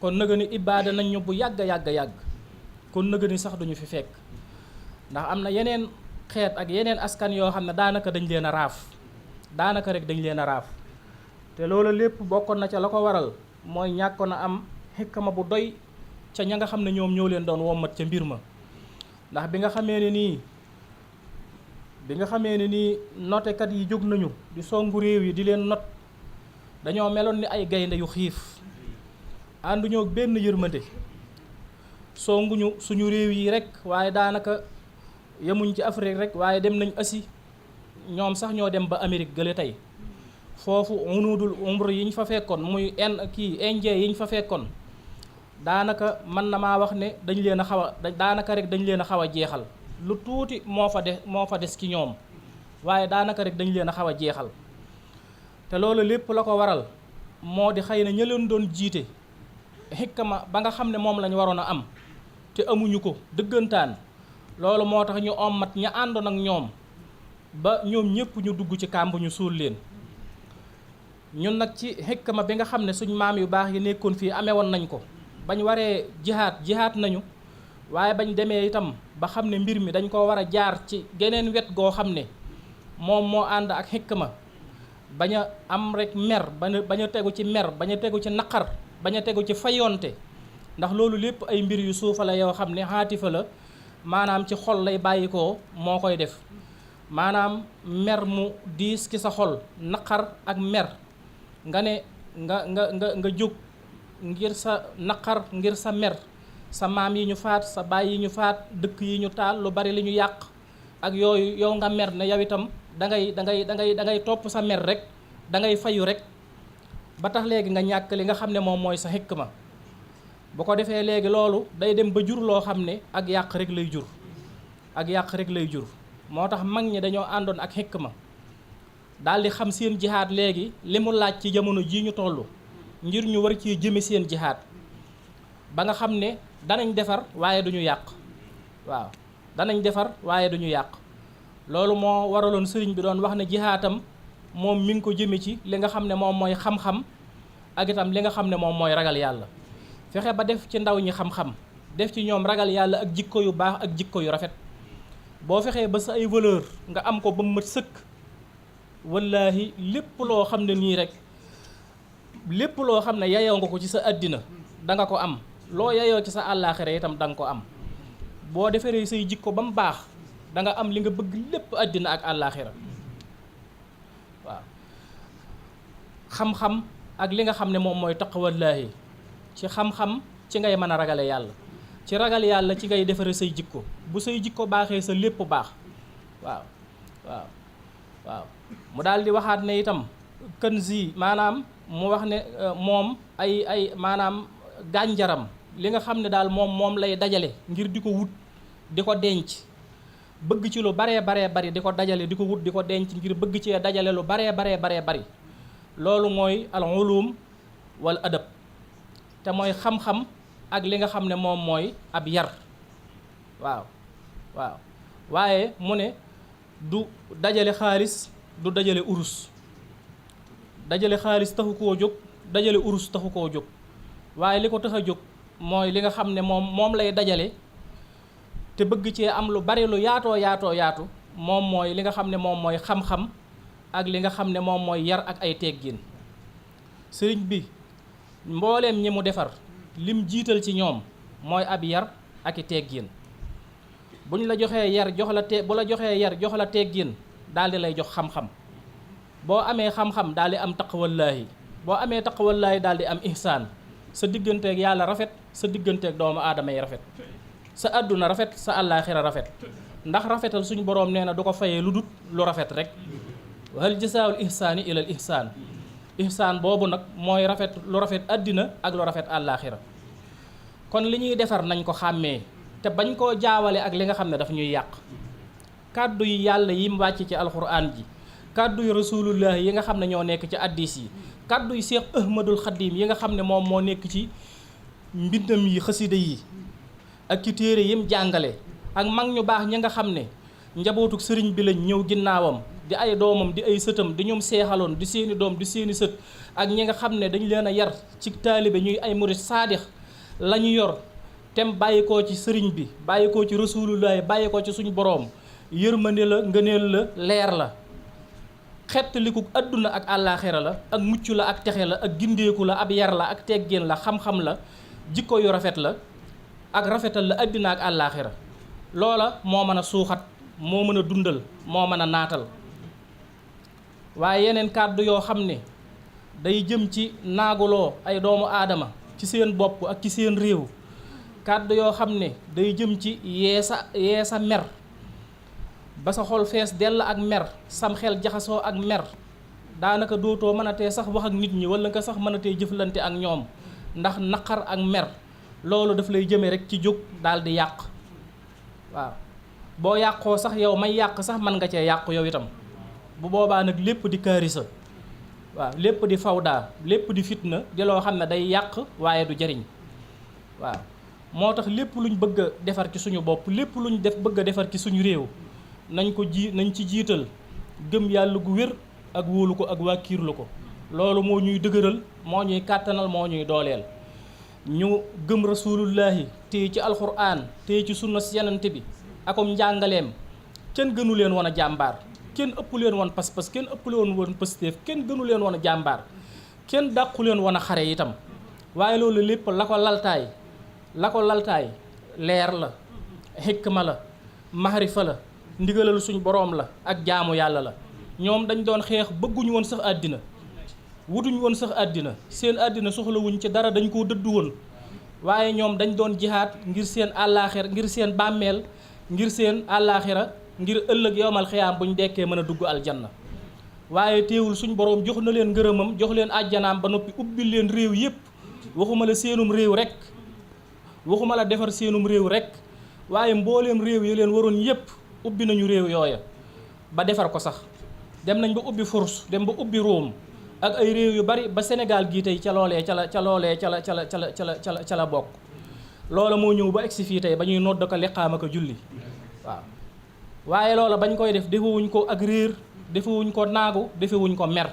kon nëga ni ibaada nañ ñu bu yàgg. kon nëga ni sax duñu fi fekk. ndax am na yeneen xeet ak yeneen askan yoo xam ne daanaka dañ leen a raaf, daanaka rek dañ leen a raaf. te loolu lépp bokkoon na ca la ko waral mooy ñàkkoon a am xikma bu doy ca ña nga xam ne ñoom ñoo leen doon wommat ca mbir ma. ndax bi nga xamee ne nii bi nga xamee ne nii notekat yi jóg nañu di songu réew yi di leen not dañoo meloon ni ay gaynde yu xiif ànduñoo benn yërmande songuñu suñu réew yi rek waaye daanaka yemuñ ci Afrique rek waaye dem nañ Asie ñoom sax ñoo dem ba Amérique gële tey foofu unudul umr yi ñu fa fekkoon muy indien yi ñu fa fekkoon daanaka mën na maa wax ne dañ leen a xaw a daanaka rek dañ leen a xaw a jeexal lu tuuti moo fa des ci ñoom waaye daanaka rek dañ leen a xaw a jeexal te loolu lépp la ko waral moo di xëy na ña leen doon jiite xikma ba nga xam ne moom lañ waroon a am te amuñu ko dëggantaan loolu moo tax ñu ommat ña àndoon ak ñoom ba ñoom ñëpp ñu dugg ci kàmb ñu suul leen ñun nag ci xikma bi nga xam ne suñ maam yu baax yi nekkoon fii amee woon nañ ko bañ waree jihaat nañu waaye bañ demee itam ba xam ne mbir mi dañ ko war a jaar ci geneen wet goo xam ne moom moo ànd ak xikma bañ a am rek mer bañ a tegu ci mer bañ a tegu ci naqar bañ a tegu ci fayonte ndax loolu lépp ay mbir yu suufa la yoo xam ne xaatifa la maanaam ci xol lay bàyyikoo moo koy def maanaam mer mu diis ki sa xol naqar ak mer nga ne nga jóg ngir sa naqar ngir sa mer sa maam yi ñu faat sa baay yi ñu faat dëkk yi ñu taal lu bari li ñu yàq ak yooyu yow nga mer ne yow itam da ngay topp sa mer rek da ngay fayu rek ba tax léegi nga ñàkk li nga xam ne moom mooy sa xikma bu ko defee léegi loolu day dem ba jur loo xam ne ak yàq rek lay jur ak yàq rek lay jur moo tax mag ñi dañoo àndoon ak xikma daal di xam seen jihaad léegi li mu laaj ci jamono jii ñu toll ngir ñu war ci jëme seen jihaad ba nga xam ne danañ defar waaye duñu yàq waaw danañ defar waaye duñu yàq loolu moo waraloon sëriñ bi doon wax ne jihaatam moom mi ngi ko jëme ci li nga xam ne moom mooy xam-xam ak itam li nga xam ne moom mooy ragal yàlla fexe ba def ci ndaw ñi xam-xam def ci ñoom ragal yàlla ak jikko yu baax ak jikko yu rafet boo fexee ba sa ay valeur nga am ko ba mu mat sëkk wallaahi lépp loo xam ne nii rek lépp loo xam ne yayoo nga ko ci sa àddina da nga ko am loo yayoo ci sa àllaaxira itam da nga ko am boo defaree say jikko ba mu baax da nga am li nga bëgg lépp àddina ak àllaaxira waaw xam-xam ak li nga xam ne moom mooy taqwallaahi ci xam-xam ci ngay mën a ragale yàlla ci ragal yàlla ci ngay defare say jikko bu say jikko baaxee sa lépp baax waaw waaw waaw mu daal di waxaat ne itam kanzi maanaam mu wax ne moom ay maanaam gànjaram li nga xam ne daal moom lay dajale ngir di ko wut di ko denc bëgg ci lu baree bari di ko dajale di ko wut di ko denc ngir bëgg cee dajale lu baree bari loolu mooy al ulum wal adab te mooy xam-xam ak li nga xam ne moom mooy ab yar waaw waaye mu ne du dajale xaalis du dajale urus dajale xaalis taxu koo jóg dajale urus taxu koo jóg waaye li ko tax a jóg mooy li nga xam ne moom lay dajale te bëgg cee am lu bari lu yaatu moom mooy li nga xam ne moom mooy xam-xam ak li nga xam ne moom mooy yar ak ay teggin sëriñ bi mbooleem ñi mu defar lim jiital ci ñoom mooy ab yar ak i teggin bu la joxee yar jox la teggin daal di lay jox xam-xam boo amee xam-xam daal di am taqwallaahi boo amee taqwallaahi daal di am ihsaan sa digganteeg yàlla rafet sa digganteeg doomu aadama yi rafet sa àdduna rafet sa àllaaxira rafet ndax rafetal suñu boroom nee na du ko fayee lu dut lu rafet rek wa hal jazaa'ul ihsaani ilal ihsaan ihsaan boobu nag mooy rafet lu rafet àddina ak lu rafet àllaaxira kon li ñuy defar nañ ko xàmmee te bañ koo jaawale ak li nga xam ne daf ñuy yàq kàddu yi yàlla yi mu wàcc ci alxuraan ji kàddu yu rasulullah yi nga xam ne ñoo nekk ci addis yi kàddu yu Seex Ahmadul Xadim yi nga xam ne moom moo nekk ci mbindam yi xasida yi ak ci téere yim jàngale ak mag ñu baax ñi nga xam ne njabootuk sëriñ bi lañ ñëw ginnaawam di ay doomam di ay sëtam di ñoom seexaloon di seeni doom di seeni sët ak ñi nga xam ne dañ leen a yar ci taalibe ñuy ay murit saadix la ñu yor tem bàyyi koo ci sëriñ bi bàyyi koo ci rasulullahi bàyyi koo ci suñu boroom yërmande la ngëneel la leer la xettaliku àdduna ak àllaaxira la ak mucc la ak texe la ak gindeeku la ab yar la ak teggin la xam-xam la jikko yu rafet la ak rafetal la àddina ak àllaaxira loola moo mën a suuxat moo mën a dundal moo mën a naatal waaye yeneen kàddu yoo xam ne day jëm ci naaguloo ay doomu aadama ci seen bopp ak ci seen réew kàddu yoo xam ne day jëm ci yeesa mer ba sa xol fees dell ak mer sam xel jaxasoo ak mer daanaka dootoo mën a tee sax wax ak nit ñi wala nga sax mën a tee jëflante ak ñoom ndax naqar ak mer loolu daf lay jëme rek ci jóg daal di yàq waaw boo yàqoo sax yow may yàq sax mën nga cee yàqu yow itam bu boobaa nag lépp di kaarisa waaw lépp di fawda lépp di fitna di loo xam ne day yàq waaye du jariñ waaw moo tax lépp luñ bëgg a defar ci suñu bopp lépp luñ bëgg a defar ci suñu réew nañ ci jiital gëm yàlla gu wér ak wóolu ko ak wàkkiirlu ko loolu moo ñuy dëgëral moo ñuy kàttanal moo ñuy dooleel ñu gëm rasulullahi téye ci alxuraan téye ci sunna si yanante bi akom njàngaleem kenn gënu leen woon a jàmbaar kenn ëpp leen woon pas-pas kenn ëpp leen woon pëstéef kenn gënu leen woon a jàmbaar kenn dàqu leen woon a xare itam waaye loolu lépp la ko laltaay leer la xikma la mahrifa la ndigalal suñ boroom la ak jaamu yàlla la ñoom dañ doon xeex bëgguñu woon sax àddina wutuñu woon sax àddina seen àddina soxlawuñ ci dara dañ koo dëddu woon waaye ñoom dañ doon jihaad ngir seen àllaaxira ngir seen bàmmeel ngir seen àllaaxira ngir ëllëg yowmal xiyaam buñ dekkee mën a dugg aljanna waaye teewul suñ boroom jox na leen ngërëmam jox leen àjjanaam ba noppi ubbil leen réew yépp waxuma la seenum réew rek waxuma la defar seenum réew rek waaye mbooleem réew yi leen waroon yépp ubbi nañu réew yooya ba defar ko sax dem nañ ba ubbi Furs dem ba ubbi Rome ak ay réew yu bari ba Sénégal gii tey ca la bokk loola moo ñëw ba egsi fii tey ba ñuy nodd ko liqaam ak julli waaw waaye loola bañ koy def defewuñ ko ak réer defewuñ ko naagu defewuñ ko mer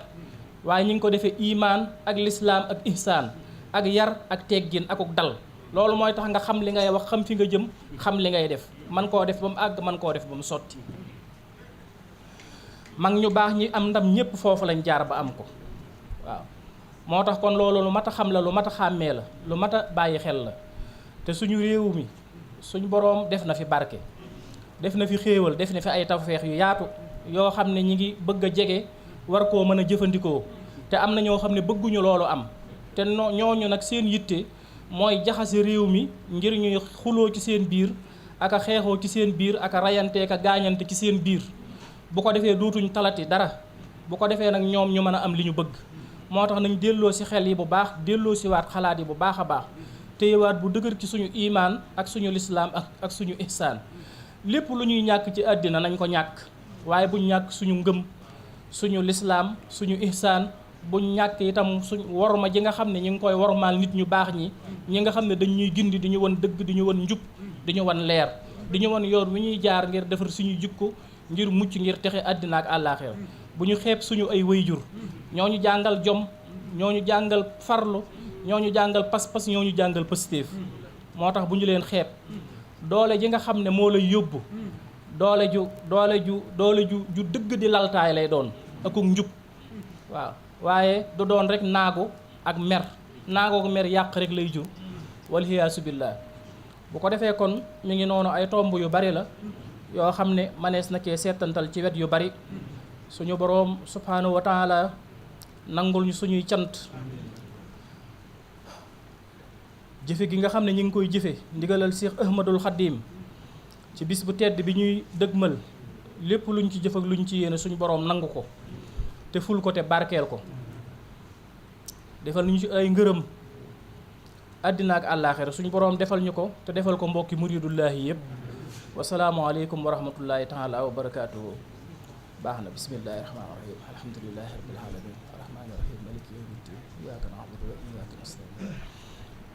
waaye ñu ngi ko defee imaan ak lislaam ak ihsaan ak yar ak teggin akuk dal loolu mooy tax nga xam li ngay wax xam fi nga jëm xam li ngay def man koo def ba mu àgg man koo def ba mu sotti mag ñu baax ñi am ndam ñépp foofu lañ jaar ba am ko waaw moo tax kon loolu lu mat a xam la lu mat a xàmmee la lu mat a bàyyi xel la te suñu réew mi suñu boroom def na fi barke def na fi xéewal def na fi ay tawfeex yu yaatu yoo xam ne ñi ngi bëgg a jege war koo mën a jëfandikoo te am na ñoo xam ne bëgguñu loolu am te ñooñu nag seen yitte mooy jaxase réew mi ngir ñuy xuloo ci seen biir ak a xeexoo ci seen biir ak a rayante ak a gaañante ci seen biir bu ko defee dootuñ talati dara bu ko defee nag ñoom ñu mën a am li ñu bëgg moo tax nañ delloo si xel yi bu baax delloo si waat xalaat yi bu baax a baax téyewaat bu dëgër ci suñu imaan ak suñu lislaam ak suñu ihsaan lépp lu ñuy ñàkk ci àddina nañ ko ñàkk waaye buñ ñàkk suñu ngëm suñu lislaam suñu ihsaan buñ ñàkk itam suñ worma ji nga xam ne ñi ngi koy wormaal nit ñu baax ñi nga xam ne dañ ñuy gindi di ñu wan dëgg di ñu wan njub di ñu wan leer di ñu wan yoon wi ñuy jaar ngir defar suñu jikko ngir mucc ngir texe àddina ak àllaaxira bu ñu xeeb suñu ay wayjur ñoo ñu jàngal jom ñoo ñu jàngal farlu ñoo ñu jàngal pas-pas ñoo ñu jàngal pëstéef moo tax bu ñu leen xeeb doole ji nga xam ne moo lay yóbbu doole ju dëgg di laltaay lay doon akuk njub waaw waaye du doon rek naagu ak mer naagu ak mer yàq rek lay jur walhiyaasu billaah bu ko defee kon mi ngi noonu ay tomb yu bari la yoo xam ne manees na cee seetantal ci wet yu bari suñu boroom subhaanahu wa taala nangul ñu suñuy cant jëfe gi nga xam ne ñi ngi koy jëfe ndigalal Cheikh Ahmadul Xadim ci bis bu tedd bi ñuy dëgmal lépp luñ ci jëf ak luñ ci yéene suñu boroom nangu ko te ful ko te barkeel ko defal ñu ci ay ngërëm àddina ak àllaaxira suñu boroom defal ñu ko te defal ko mbokki muridullaahi yëpp wasalaamu aleykum wa rahmatullahi taala wa barakaatuhu baax na bismillahi rahmaani rahim alhamdulilahi rabbil alamin arrahmaani rahim maliki yawmi ddin iyyaka na'budu wa iyyaka nasta'in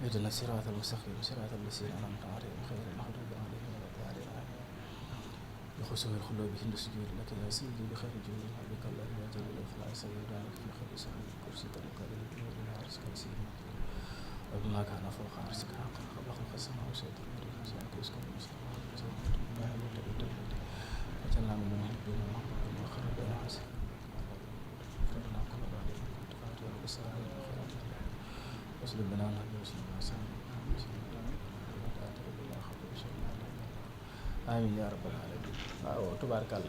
ihdina siraatal mustaqim siraatal lazina an'amta alayhim ghayril maghdubi alayhim wa lad-daalliin بخسوه الخلوب هند سجود لك يا سيدي بخير جود بك الله يا جليل الفلاح سيدانك في خير سعيد كرسي طريق الى عرسك سيدنا وما كان فوق عرسك حقا خلق السماء وسيد المريخ سيدك يسكن المسلم وجعلنا من المحبين المحبوبين وخرب بين حسن فرنا كل بعد تفاتي والبصر والخيرات واسلم بنا النبي وسلم على سيدنا amiin yaa rabbal alamin waaw tubaarkàlla